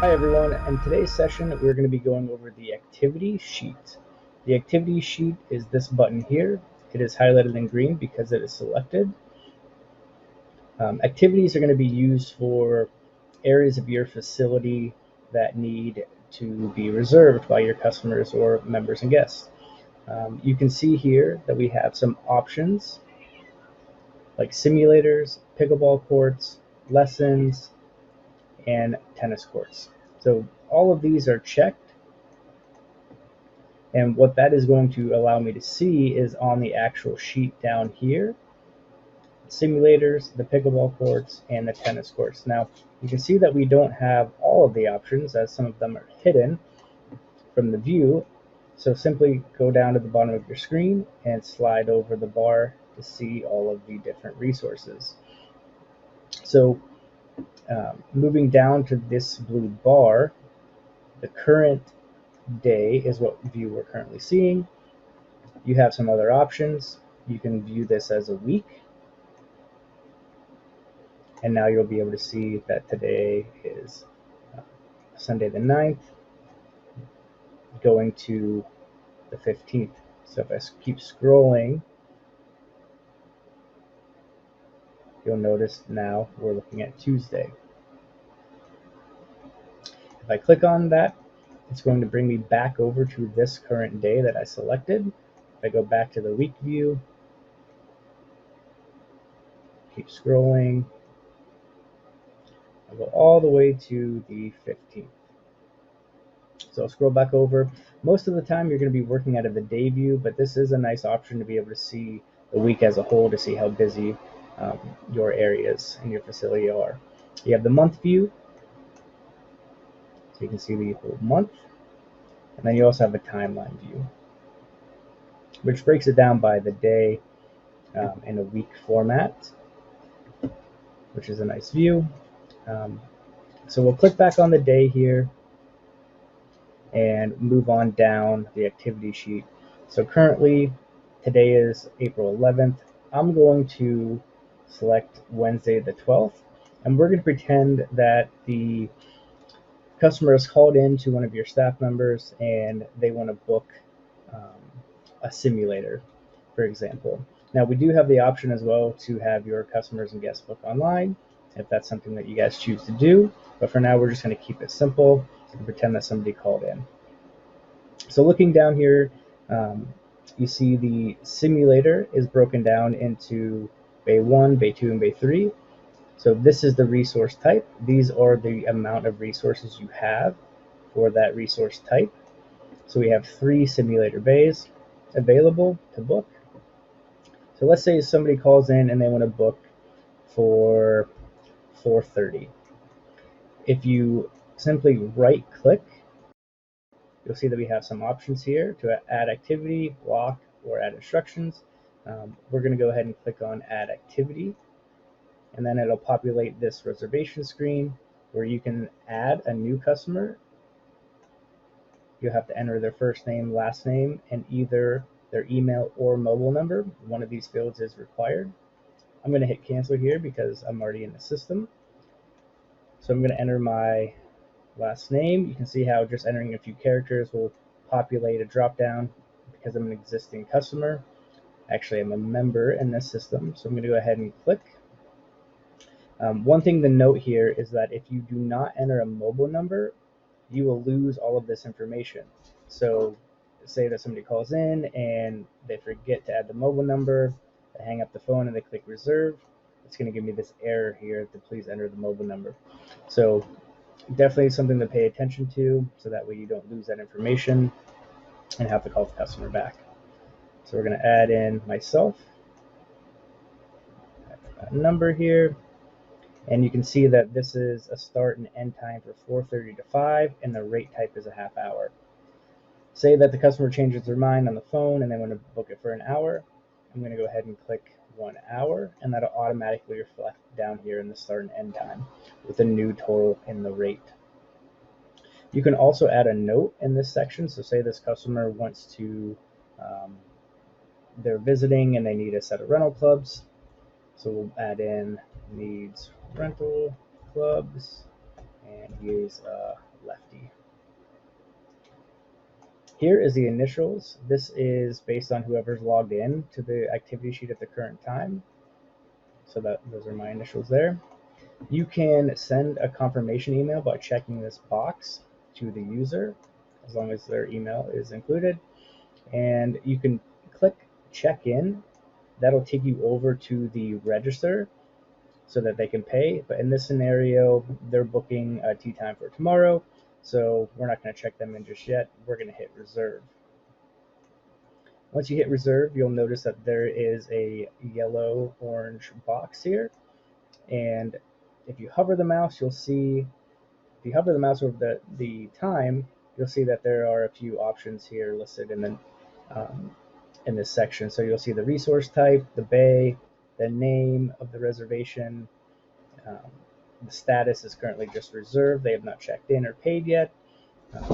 Hi everyone, in today's session we're going to be going over the activity sheet. The activity sheet is this button here. It is highlighted in green because it is selected. Activities are going to be used for areas of your facility that need to be reserved by your customers or members and guests. You can see here that we have some options like simulators, pickleball courts, lessons, and tennis courts. So all of these are checked, and what that is going to allow me to see is on the actual sheet down here, simulators, the pickleball courts, and the tennis courts. Now you can see that we don't have all of the options as some of them are hidden from the view. So simply go down to the bottom of your screen and slide over the bar to see all of the different resources. So moving down to this blue bar, the current day is what view we're currently seeing. You have some other options. You can view this as a week. And now you'll be able to see that today is Sunday the 9th, going to the 15th. So if I keep scrolling, you'll notice now we're looking at Tuesday. If I click on that, it's going to bring me back over to this current day that I selected. If I go back to the week view, keep scrolling, I'll go all the way to the 15th. So I'll scroll back over. Most of the time you're going to be working out of the day view, but this is a nice option to be able to see the week as a whole to see how busy your areas and your facility are. You have the month view, so you can see the whole month. And then you also have a timeline view, which breaks it down by the day in a week format, which is a nice view. So we'll click back on the day here and move on down the activity sheet. So currently, today is April 11th. I'm going to select Wednesday the 12th, and we're going to pretend that the customer has called in to one of your staff members and they want to book a simulator, for example. Now, we do have the option as well to have your customers and guests book online, if that's something that you guys choose to do. But for now, we're just going to keep it simple and pretend that somebody called in. So looking down here, you see the simulator is broken down into Bay 1, Bay 2, and Bay 3. So this is the resource type. These are the amount of resources you have for that resource type. So we have 3 simulator bays available to book. So let's say somebody calls in and they want to book for 4:30. If you simply right click, you'll see that we have some options here to add activity, block, or add instructions. We're going to go ahead and click on add activity, and then it'll populate this reservation screen where you can add a new customer. You'll have to enter their first name, last name, and either their email or mobile number. One of these fields is required. I'm going to hit cancel here because I'm already in the system. So I'm going to enter my last name. You can see how just entering a few characters will populate a drop down because I'm an existing customer. Actually, I'm a member in this system, so I'm going to go ahead and click. One thing to note here is that if you do not enter a mobile number, you will lose all of this information. So say that somebody calls in and they forget to add the mobile number, they hang up the phone and they click reserve, it's going to give me this error here to please enter the mobile number. So definitely something to pay attention to so that way you don't lose that information and have to call the customer back. So we're going to add in myself, a number here, and you can see that this is a start and end time for 4:30 to 5, and the rate type is a half hour. Say that the customer changes their mind on the phone and they want to book it for an hour. I'm going to go ahead and click 1 hour, and that'll automatically reflect down here in the start and end time with a new total in the rate. You can also add a note in this section. So say this customer wants to, they're visiting and they need a set of rental clubs. So we'll add in needs rental clubs, and here's a lefty. Here is the initials. This is based on whoever's logged in to the activity sheet at the current time. So those are my initials there. You can send a confirmation email by checking this box to the user, as long as their email is included. And you can click check in. That'll take you over to the register so that they can pay. But in this scenario, they're booking a tea time for tomorrow, so we're not going to check them in just yet. We're going to hit reserve. Once you hit reserve, you'll notice that there is a yellow-orange box here. And if you hover the mouse, you'll see, if you hover the mouse over the time, you'll see that there are a few options here listed in this section. So you'll see the resource type, the bay, the name of the reservation. The status is currently just reserved. They have not checked in or paid yet.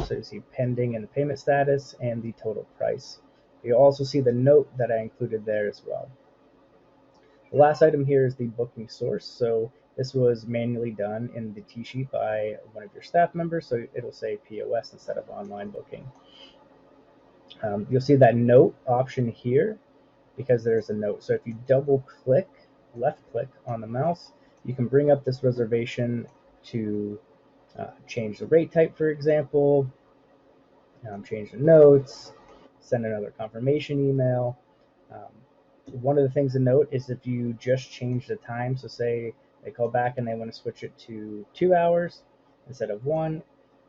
So you see pending and the payment status and the total price. You'll also see the note that I included there as well. The last item here is the booking source. So this was manually done in the T-sheet by one of your staff members, so it'll say POS instead of online booking. You'll see that note option here because there's a note. So if you double click, left click on the mouse, you can bring up this reservation to change the rate type, for example, change the notes, send another confirmation email. One of the things to note is if you just change the time, so say they call back and they want to switch it to 2 hours instead of 1,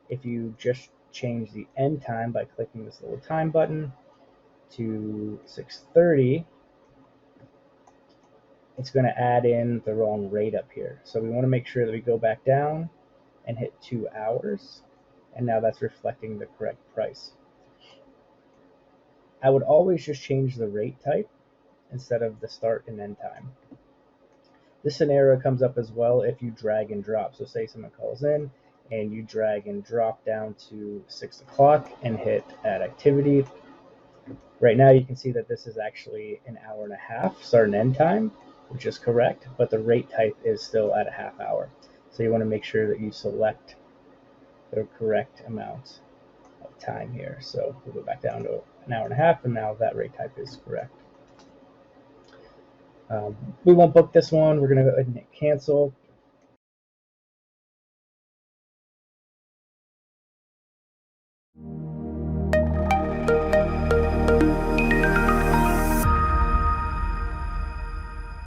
if you just change the end time by clicking this little time button to 6:30, it's going to add in the wrong rate up here. So we want to make sure that we go back down and hit 2 hours, and now that's reflecting the correct price. I would always just change the rate type instead of the start and end time. This scenario comes up as well if you drag and drop. So say someone calls in and you drag and drop down to 6 o'clock and hit add activity. Right now you can see that this is actually an hour and a half start and end time, which is correct, but the rate type is still at a half hour. So you want to make sure that you select the correct amount of time here. So we'll go back down to an hour and a half, and now that rate type is correct. We won't book this one. We're going to go ahead and hit cancel.